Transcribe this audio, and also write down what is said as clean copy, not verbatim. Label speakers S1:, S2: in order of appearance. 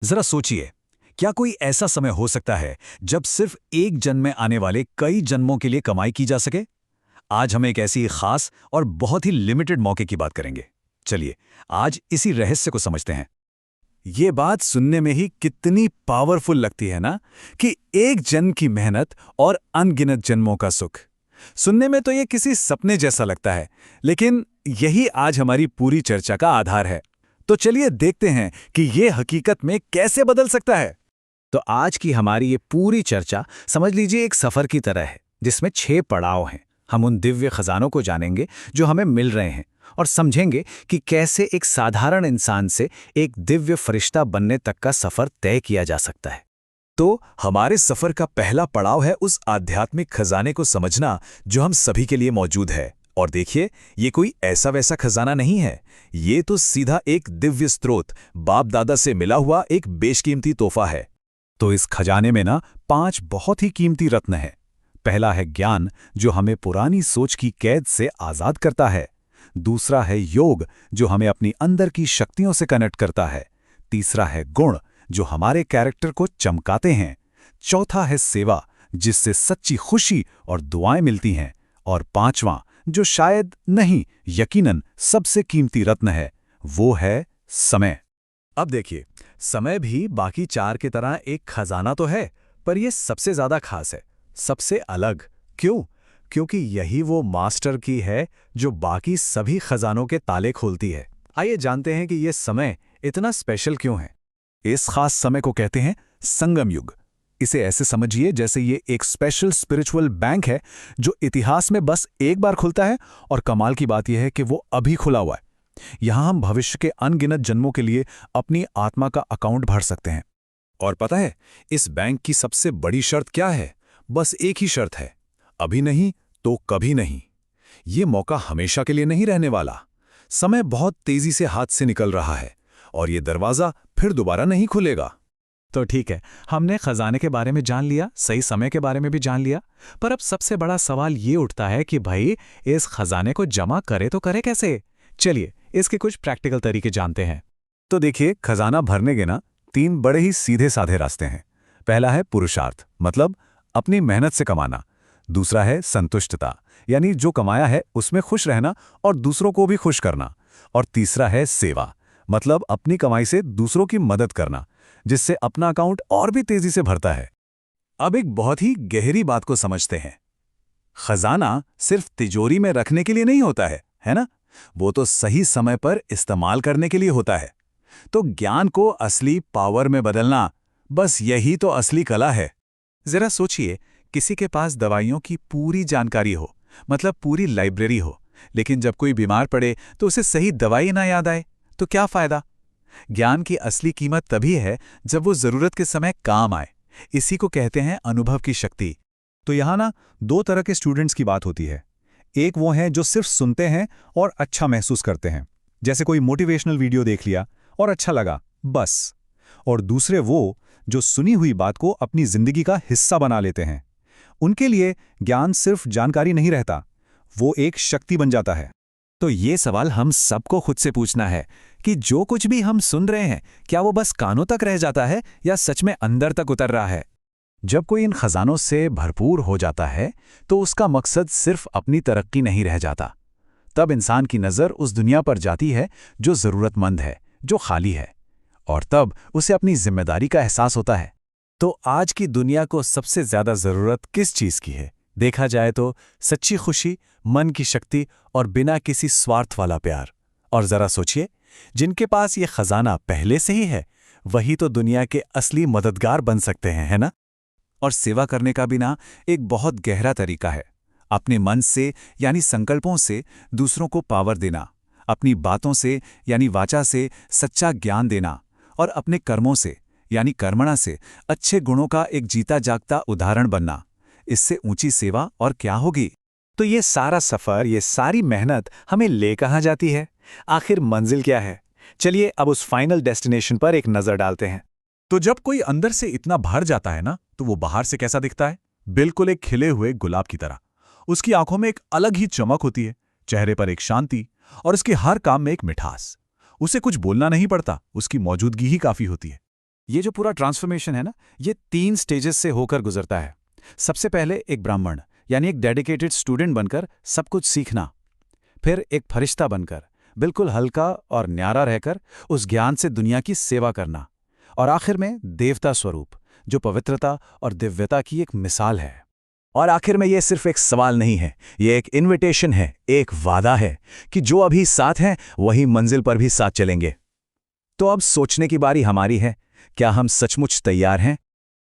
S1: जरा सोचिए, क्या कोई ऐसा समय हो सकता है जब सिर्फ एक जन्म में आने वाले कई जन्मों के लिए कमाई की जा सके? आज हम एक ऐसी खास और बहुत ही लिमिटेड मौके की बात करेंगे। चलिए, आज इसी रहस्य को समझते हैं।
S2: ये बात सुनने में ही कितनी पावरफुल लगती है ना, कि एक जन्म की मेहनत और अनगिनत जन्मों का सुख। सुनने में तो ये किसी सपने जैसा लगता है, लेकिन यही आज हमारी पूरी चर्चा का आधार है। तो चलिए देखते हैं कि ये हकीकत में कैसे बदल सकता है।
S3: तो आज की हमारी ये पूरी चर्चा समझ लीजिए एक सफर की तरह है, जिसमें 6 पड़ाव हैं। हम उन दिव्य खजानों को जानेंगे जो हमें मिल रहे हैं, और समझेंगे कि कैसे एक साधारण इंसान से एक दिव्य फरिश्ता बनने तक का सफर तय किया जा सकता है।
S2: तो हमारे सफर का पहला पड़ाव है उस आध्यात्मिक खजाने को समझना जो हम सभी के लिए मौजूद है। और देखिए, ये कोई ऐसा वैसा खजाना नहीं है, ये तो सीधा एक दिव्य स्रोत, बाप दादा से मिला हुआ एक बेशकीमती तोहफा है।
S1: तो इस खजाने में ना 5 बहुत ही कीमती रत्न हैं। पहला है ज्ञान, जो हमें पुरानी सोच की कैद से आजाद करता है। दूसरा है योग, जो हमें अपनी अंदर की शक्तियों से कनेक्ट करता है। तीसरा है गुण, जो हमारे कैरेक्टर को चमकाते हैं। चौथा है सेवा, जिससे सच्ची खुशी और दुआएं मिलती हैं। और पांचवां, जो शायद नहीं, यकीनन सबसे कीमती रत्न है, वो है समय।
S2: अब देखिए, समय भी बाकी 4 की तरह एक खजाना तो है, पर यह सबसे ज्यादा खास है, सबसे अलग। क्यों? क्योंकि यही वो मास्टर की है जो बाकी सभी खजानों के ताले खोलती है। आइए जानते हैं कि यह समय इतना स्पेशल क्यों है।
S1: इस खास समय को कहते हैं संगम युग। इसे ऐसे समझिए जैसे ये एक स्पेशल स्पिरिचुअल बैंक है जो इतिहास में बस एक बार खुलता है, और कमाल की बात यह है कि वो अभी खुला हुआ है। यहां हम भविष्य के अनगिनत जन्मों के लिए अपनी आत्मा का अकाउंट भर सकते हैं।
S2: और पता है, इस बैंक की सबसे बड़ी शर्त क्या है? बस एक ही शर्त है, अभी नहीं तो कभी नहीं। ये मौका हमेशा के लिए नहीं रहने वाला। समय बहुत तेजी से हाथ से निकल रहा है, और ये दरवाजा फिर दोबारा नहीं खुलेगा।
S3: तो ठीक है, हमने खजाने के बारे में जान लिया, सही समय के बारे में भी जान लिया, पर अब सबसे बड़ा सवाल ये उठता है कि भाई, इस खजाने को जमा करे तो करे कैसे? चलिए, इसके कुछ प्रैक्टिकल तरीके जानते हैं।
S1: तो देखिए, खजाना भरने के ना 3 बड़े ही सीधे साधे रास्ते हैं। पहला है पुरुषार्थ, मतलब अपनी मेहनत से कमाना। दूसरा है संतुष्टता, यानी जो कमाया है उसमें खुश रहना और दूसरों को भी खुश करना। और तीसरा है सेवा, मतलब अपनी कमाई से दूसरों की मदद करना, जिससे अपना अकाउंट और भी तेजी से भरता है।
S2: अब एक बहुत ही गहरी बात को समझते हैं। खजाना सिर्फ तिजोरी में रखने के लिए नहीं होता है ना? वो तो सही समय पर इस्तेमाल करने के लिए होता है। तो ज्ञान को असली पावर में बदलना, बस यही तो असली कला है। जरा सोचिए, किसी के पास दवाइयों की पूरी जानकारी हो, मतलब पूरी लाइब्रेरी हो, लेकिन जब कोई बीमार पड़े तो उसे सही दवाई ना याद आए, तो क्या फायदा? ज्ञान की असली कीमत तभी है जब वो जरूरत के समय काम आए। इसी को कहते हैं अनुभव की शक्ति।
S1: तो यहाँ ना 2 तरह के स्टूडेंट्स की बात होती है। एक वो हैं जो सिर्फ सुनते हैं और अच्छा महसूस करते हैं, जैसे कोई मोटिवेशनल वीडियो देख लिया और अच्छा लगा, बस। और दूसरे वो जो सुनी हुई बात को अपनी जिंदगी का हिस्सा बना लेते हैं। उनके लिए ज्ञान सिर्फ जानकारी नहीं रहता, वो एक शक्ति बन जाता है।
S3: तो ये सवाल हम सबको खुद से पूछना है कि जो कुछ भी हम सुन रहे हैं, क्या वो बस कानों तक रह जाता है या सच में अंदर तक उतर रहा है?
S1: जब कोई इन खजानों से भरपूर हो जाता है तो उसका मकसद सिर्फ अपनी तरक्की नहीं रह जाता। तब इंसान की नज़र उस दुनिया पर जाती है जो ज़रूरतमंद है, जो खाली है, और तब उसे अपनी जिम्मेदारी का एहसास होता है।
S3: तो आज की दुनिया को सबसे ज्यादा जरूरत किस चीज की है? देखा जाए तो सच्ची खुशी, मन की शक्ति और बिना किसी स्वार्थ वाला प्यार। और जरा सोचिए, जिनके पास ये खजाना पहले से ही है, वही तो दुनिया के असली मददगार बन सकते हैं, है ना?
S1: और सेवा करने का भी ना एक बहुत गहरा तरीका है। अपने मन से यानी संकल्पों से दूसरों को पावर देना, अपनी बातों से यानी वाचा से सच्चा ज्ञान देना, और अपने कर्मों से यानी कर्मणा से अच्छे गुणों का एक जीता जागता उदाहरण बनना। इससे ऊंची सेवा और क्या होगी?
S3: तो ये सारा सफर, ये सारी मेहनत हमें ले कहाँ जाती है? आखिर मंजिल क्या है? चलिए अब उस फाइनल डेस्टिनेशन पर एक नजर डालते हैं।
S2: तो जब कोई अंदर से इतना भर जाता है ना, तो वो बाहर से कैसा दिखता है? बिल्कुल एक खिले हुए गुलाब की तरह। उसकी आंखों में एक अलग ही चमक होती है, चेहरे पर एक शांति, और उसके हर काम में एक मिठास। उसे कुछ बोलना नहीं पड़ता, उसकी मौजूदगी ही काफी होती है।
S1: ये जो पूरा ट्रांसफॉर्मेशन है ना, ये 3 स्टेजेस से होकर गुजरता है। सबसे पहले एक ब्राह्मण यानी एक डेडिकेटेड स्टूडेंट बनकर सब कुछ सीखना, फिर एक फरिश्ता बनकर बिल्कुल हल्का और न्यारा रहकर उस ज्ञान से दुनिया की सेवा करना, और आखिर में देवता स्वरूप जो पवित्रता और दिव्यता की एक मिसाल है।
S2: और आखिर में ये सिर्फ एक सवाल नहीं है, ये एक इन्विटेशन है, एक वादा है कि जो अभी साथ हैं वही मंजिल पर भी साथ चलेंगे। तो अब सोचने की बारी हमारी है, क्या हम सचमुच तैयार हैं?